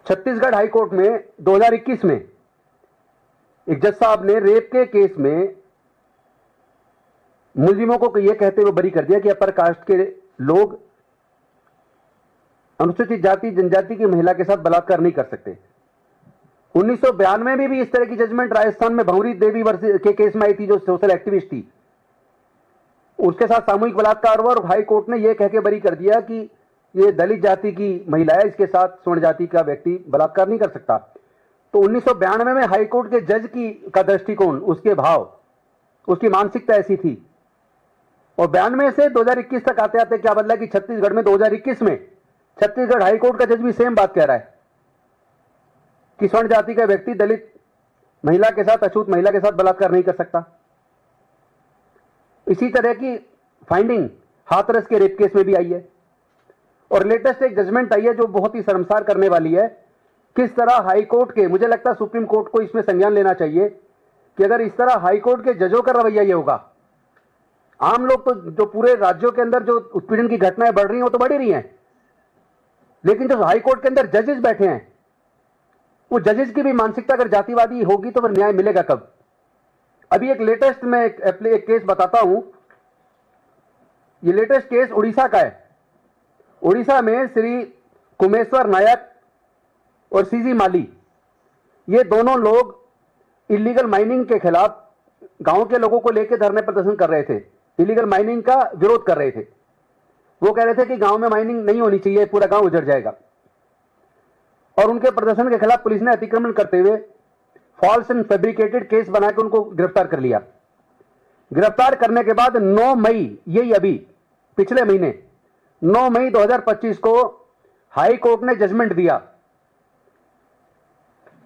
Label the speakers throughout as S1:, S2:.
S1: Chhattisgarh high court में 2021 में एक जज साहब ने रेप के केस में मुलजिमों को यह कहते हुए बरी कर दिया कि अपर कास्ट के लोग अनुसूचित जाति जनजाति की महिला के साथ बलात्कार नहीं कर सकते। 1992 में भी इस तरह की जजमेंट राजस्थान में भंवरी देवी के केस में आई थी, जो सोशल एक्टिविस्ट थी, उसके साथ सामूहिक बलात्कार हुआ और हाई कोर्ट ने यह कह के बरी कर दिया कि यह दलित जाति की महिला है, इसके साथ स्वर्ण जाति का व्यक्ति बलात्कार नहीं कर सकता। तो 1992 में हाई कोर्ट के जज का दृष्टिकोण, उसके भाव, उसकी मानसिकता ऐसी थी। और 92 से 2021 तक आते आते क्या बदला कि छत्तीसगढ़ में 2021 में छत्तीसगढ़ हाई कोर्ट का जज भी सेम बात कह रहा है कि स्वर्ण जाति का व्यक्ति दलित महिला के साथ, अछूत महिला के साथ बलात्कार नहीं कर सकता। इसी तरह की फाइंडिंग हाथरस के रेप केस में भी आई है। और लेटेस्ट एक जजमेंट आई है जो बहुत ही शर्मसार करने वाली है। किस तरह हाई कोर्ट के, मुझे लगता है सुप्रीम कोर्ट को इसमें संज्ञान लेना चाहिए कि अगर इस तरह हाई कोर्ट के जजों का रवैया ये होगा, आम लोग तो जो पूरे राज्यों के अंदर जो उत्पीड़न की घटनाएं बढ़ रही हैं वो तो बढ़ ही रही हैं, लेकिन जो हाई कोर्ट के अंदर जजेस बैठे हैं, वो जजेस की भी मानसिकता अगर जातिवादी होगी तो फिर न्याय मिलेगा कब? अभी एक लेटेस्ट में एक केस बताता हूं। ये लेटेस्ट केस उड़ीसा का है। उड़ीसा में श्री कुमेश्वर नायक और सीजी माली, ये दोनों लोग इलीगल माइनिंग के खिलाफ गांव के लोगों को लेकर धरने प्रदर्शन कर रहे थे, इलीगल माइनिंग का विरोध कर रहे थे। वो कह रहे थे कि गांव में माइनिंग नहीं होनी चाहिए, पूरा गांव उजड़ जाएगा। और उनके प्रदर्शन के खिलाफ पुलिस ने अतिक्रमण करते हुए फॉल्स एंड फैब्रिकेटेड केस बनाकर उनको गिरफ्तार कर लिया। गिरफ्तार करने के बाद 9 मई, यही अभी पिछले महीने 9 मई 2025 को हाई कोर्ट ने जजमेंट दिया।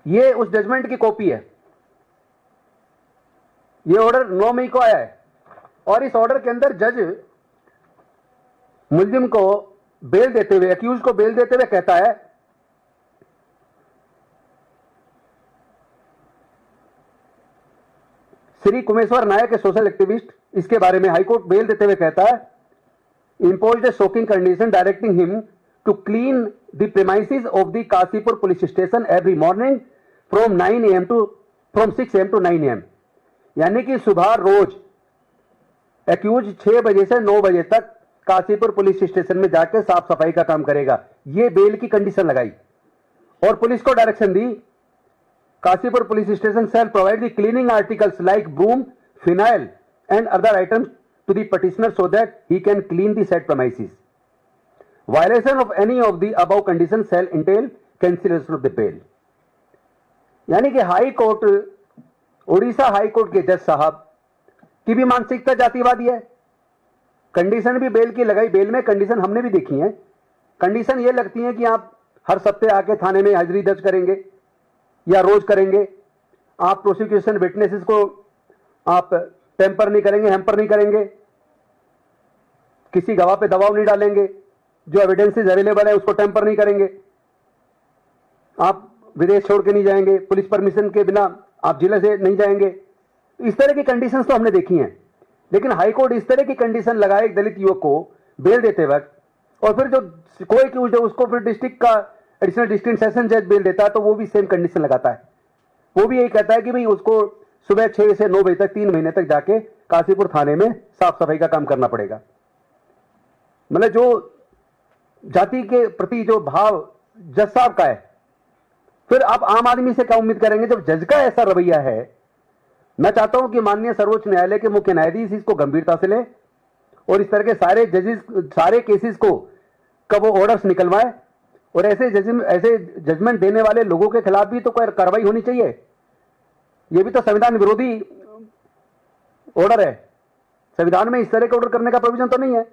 S1: ये उस जजमेंट की कॉपी है। ये ऑर्डर 9 मई को आया है और इस ऑर्डर के अंदर जज मुलजिम को बेल देते हुए, अक्यूज को बेल देते हुए कहता है श्री कुमेश्वर नायक, सोशल एक्टिविस्ट, इसके बारे में हाईकोर्ट बेल देते हुए कहता है, imposed a shocking condition directing him to clean the premises of the Kashipur police station every morning from 6 AM to 9 AM। यानी कि सुबह रोज एक्यूज 6 बजे से 9 बजे तक काशीपुर पुलिस स्टेशन में जाकर साफ सफाई का काम करेगा। ये बेल की कंडीशन लगाई और पुलिस को direction the, Kashipur police station shall provide the cleaning articles like broom, phenyl and other items to the petitioner so that he can clean the said premises. Violation of any of the above conditions shall entail cancellation of the bail। यानी कि high court, Orissa high court के जज साहब की भी मानसिकता जातिवादी है। कंडीशन भी बेल की लगाई। बेल में कंडीशन हमने भी देखी है। कंडीशन ये लगती है कि आप हर सप्ताह आके थाने में हाजिरी दर्ज करेंगे या रोज करेंगे, आप प्रोसिक्यूशन विटनेसेस को आप टेम्पर नहीं करेंगे, हैम्पर नहीं करेंगे, किसी गवाह पे दबाव नहीं डालेंगे, जो एविडेंसेस अवेलेबल है उसको टेम्पर नहीं करेंगे, आप विदेश छोड़ के नहीं जाएंगे, पुलिस परमिशन के बिना आप जिले से नहीं जाएंगे। इस तरह की कंडीशंस तो हमने देखी हैं। लेकिन हाईकोर्ट इस तरह की कंडीशन लगाए एक दलित युवक को बेल देते वक्त, और फिर जो कोई एक्यूज्ड है उसको फिर डिस्ट्रिक्ट का एडिशनल डिस्ट्रिक्ट सेशन जज बेल देता है, तो वो भी सेम कंडीशन लगाता है। वो भी यही कहता है कि भाई उसको सुबह 6 से 9 बजे तक 3 महीने तक जाके काशीपुर थाने में साफ सफाई का काम करना पड़ेगा। मतलब जो जाति के प्रति जो भाव जज साहब का है, फिर आप आम आदमी से क्या उम्मीद करेंगे जब जज का ऐसा रवैया है। मैं चाहता हूं कि माननीय सर्वोच्च न्यायालय के मुख्य न्यायाधीश इसको गंभीरता से ले और इस तरह के सारे जजेस, सारे केसेस को कब वो ऑर्डर्स निकलवाए और ऐसे जजमेंट देने वाले लोगों के खिलाफ भी तो कोई कार्रवाई होनी चाहिए। ये भी तो संविधान विरोधी ऑर्डर है। संविधान में इस तरह के ऑर्डर करने का प्रोविजन तो नहीं है।